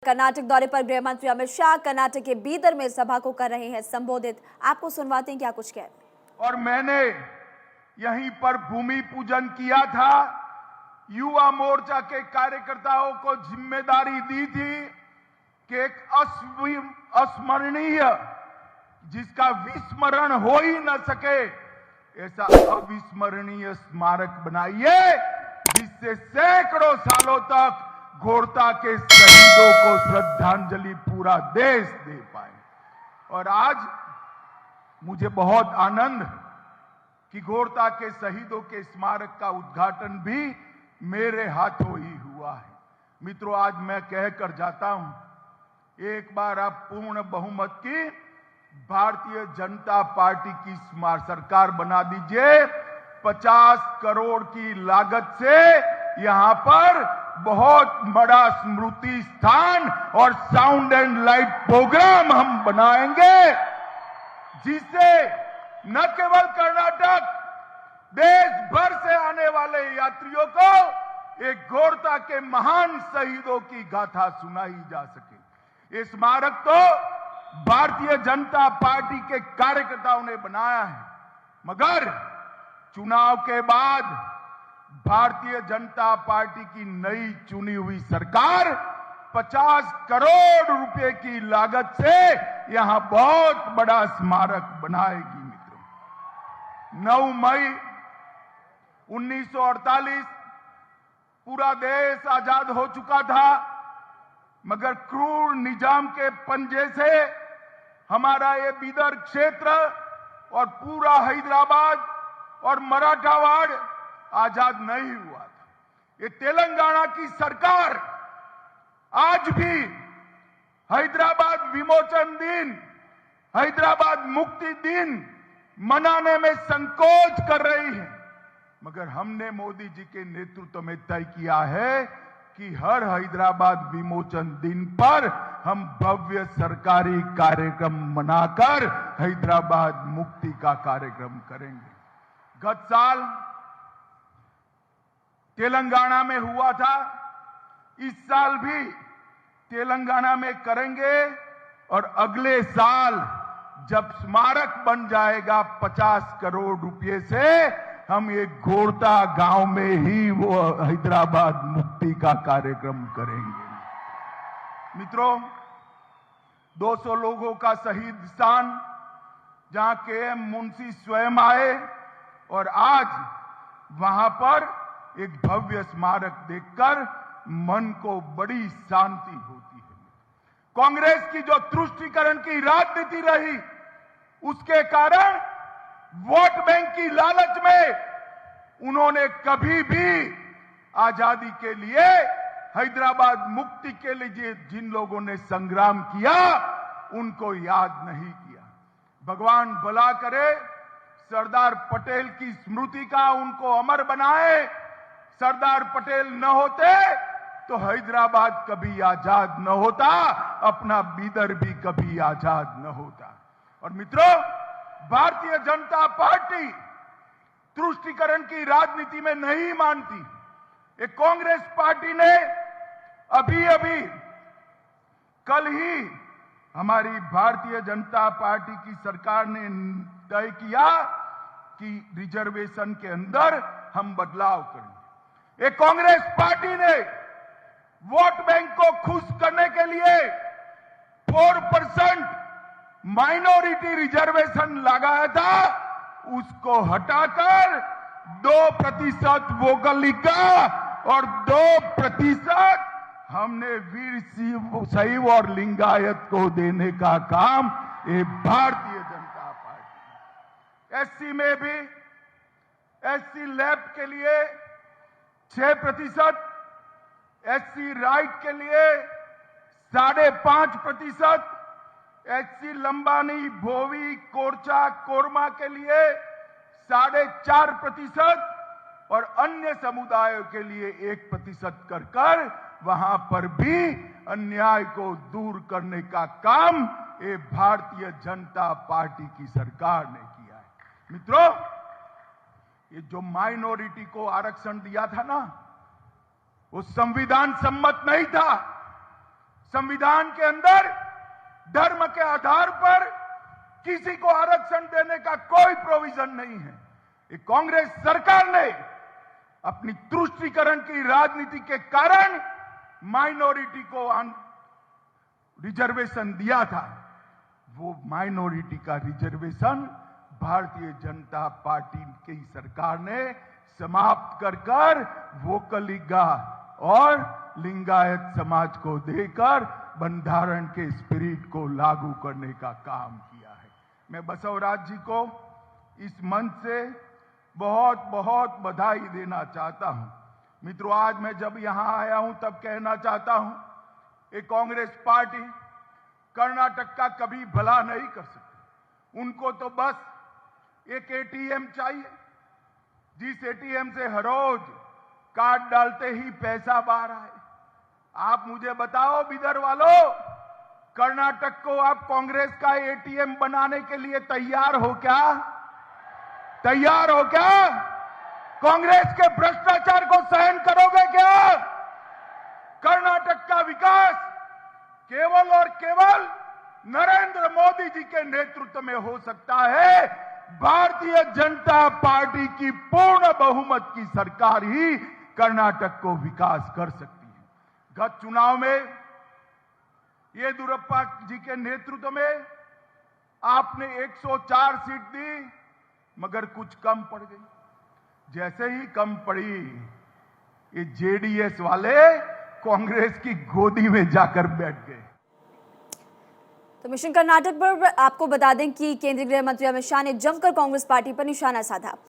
कर्नाटक दौरे पर गृह मंत्री अमित शाह कर्नाटक के बीदर में सभा को कर रहे हैं संबोधित। आपको सुनवाते हैं क्या कुछ कह रहे हैं। और मैंने यहीं पर भूमि पूजन किया था। युवा मोर्चा के कार्यकर्ताओं को जिम्मेदारी दी थी कि एक अस्मरणीय जिसका विस्मरण हो ही न सके ऐसा अविस्मरणीय स्मारक बनाइए जिससे सैकड़ों सालों तक घोरता के शहीदों को श्रद्धांजलि पूरा देश दे पाए। और आज मुझे बहुत आनंद कि घोरता के शहीदों के स्मारक का उद्घाटन भी मेरे हाथों ही हुआ है। मित्रों, आज मैं कहकर जाता हूं, एक बार आप पूर्ण बहुमत की भारतीय जनता पार्टी की सरकार बना दीजिए। 50 करोड़ की लागत से यहां पर बहुत बड़ा स्मृति स्थान और साउंड एंड लाइट प्रोग्राम हम बनाएंगे जिससे न केवल कर्नाटक, देश भर से आने वाले यात्रियों को एक घोरता के महान शहीदों की गाथा सुनाई जा सके। ये स्मारक तो भारतीय जनता पार्टी के कार्यकर्ताओं ने बनाया है, मगर चुनाव के बाद भारतीय जनता पार्टी की नई चुनी हुई सरकार 50 करोड़ रुपए की लागत से यहां बहुत बड़ा स्मारक बनाएगी। मित्रों, 9 मई 1948 पूरा देश आजाद हो चुका था, मगर क्रूर निजाम के पंजे से हमारा ये बीदर क्षेत्र और पूरा हैदराबाद और मराठावाड़ आजाद नहीं हुआ था। ये तेलंगाना की सरकार आज भी हैदराबाद विमोचन दिन, हैदराबाद मुक्ति दिन मनाने में संकोच कर रही है, मगर हमने मोदी जी के नेतृत्व में तय किया है कि हर हैदराबाद विमोचन दिन पर हम भव्य सरकारी कार्यक्रम मनाकर हैदराबाद मुक्ति का कार्यक्रम करेंगे। गत साल तेलंगाना में हुआ था, इस साल भी तेलंगाना में करेंगे और अगले साल जब स्मारक बन जाएगा 50 करोड़ रुपए से हम एक घोरता गांव में ही वो हैदराबाद मुक्ति का कार्यक्रम करेंगे। मित्रों, 200 लोगों का शहीद स्थान जहां के मुंशी स्वयं आए और आज वहां पर एक भव्य स्मारक देखकर मन को बड़ी शांति होती है। कांग्रेस की जो तुष्टीकरण की राजनीति रही, उसके कारण वोट बैंक की लालच में उन्होंने कभी भी आजादी के लिए, हैदराबाद मुक्ति के लिए जिन लोगों ने संग्राम किया उनको याद नहीं किया। भगवान भला करे, सरदार पटेल की स्मृति का उनको अमर बनाए। सरदार पटेल न होते तो हैदराबाद कभी आजाद न होता, अपना बीदर भी कभी आजाद न होता। और मित्रों, भारतीय जनता पार्टी तुष्टीकरण की राजनीति में नहीं मानती। एक कांग्रेस पार्टी ने अभी कल ही हमारी भारतीय जनता पार्टी की सरकार ने तय किया कि रिजर्वेशन के अंदर हम बदलाव करेंगे। एक कांग्रेस पार्टी ने वोट बैंक को खुश करने के लिए 4% माइनॉरिटी रिजर्वेशन लगाया था, उसको हटाकर 2% वोकलिका का और 2% हमने वीर शैव और लिंगायत को देने का काम ये भारतीय जनता पार्टी। एससी में भी एससी लैब के लिए 6%, एससी राइट के लिए 5.5%, एससी लंबानी, भोवी, कोरचा, कोरमा के लिए 4.5% और अन्य समुदायों के लिए 1% कर वहां पर भी अन्याय को दूर करने का काम ये भारतीय जनता पार्टी की सरकार ने किया है। मित्रों, ये जो माइनॉरिटी को आरक्षण दिया था ना, वो संविधान सम्मत नहीं था। संविधान के अंदर धर्म के आधार पर किसी को आरक्षण देने का कोई प्रोविजन नहीं है। ये कांग्रेस सरकार ने अपनी तुष्टीकरण की राजनीति के कारण माइनॉरिटी को रिजर्वेशन दिया था। वो माइनॉरिटी का रिजर्वेशन भारतीय जनता पार्टी की सरकार ने समाप्त कर वोकलिगा और लिंगायत समाज को देकर बंधारण के स्पिरिट को लागू करने का काम किया है। मैं बसवराज जी को इस मंच से बहुत बहुत बधाई देना चाहता हूं। मित्रों, आज मैं जब यहां आया हूं तब कहना चाहता हूं, ये कांग्रेस पार्टी कर्नाटक का कभी भला नहीं कर सकती। उनको तो बस एक एटीएम चाहिए, जिस एटीएम से हर रोज कार्ड डालते ही पैसा बाहर आए। आप मुझे बताओ बिदर वालों, कर्नाटक को आप कांग्रेस का एटीएम बनाने के लिए तैयार हो क्या? तैयार हो क्या? कांग्रेस के भ्रष्टाचार को सहन करोगे क्या? कर्नाटक का विकास केवल और केवल नरेंद्र मोदी जी के नेतृत्व में हो सकता है। भारतीय जनता पार्टी की पूर्ण बहुमत की सरकार ही कर्नाटक को विकास कर सकती है। गत चुनाव में येदियुरप्पा जी के नेतृत्व में आपने 104 सीट दी, मगर कुछ कम पड़ गई। जैसे ही कम पड़ी, ये जेडीएस वाले कांग्रेस की गोदी में जाकर बैठ गए। तो मिशन कर्नाटक पर आपको बता दें कि केंद्रीय गृह मंत्री अमित शाह ने जमकर कांग्रेस पार्टी पर निशाना साधा।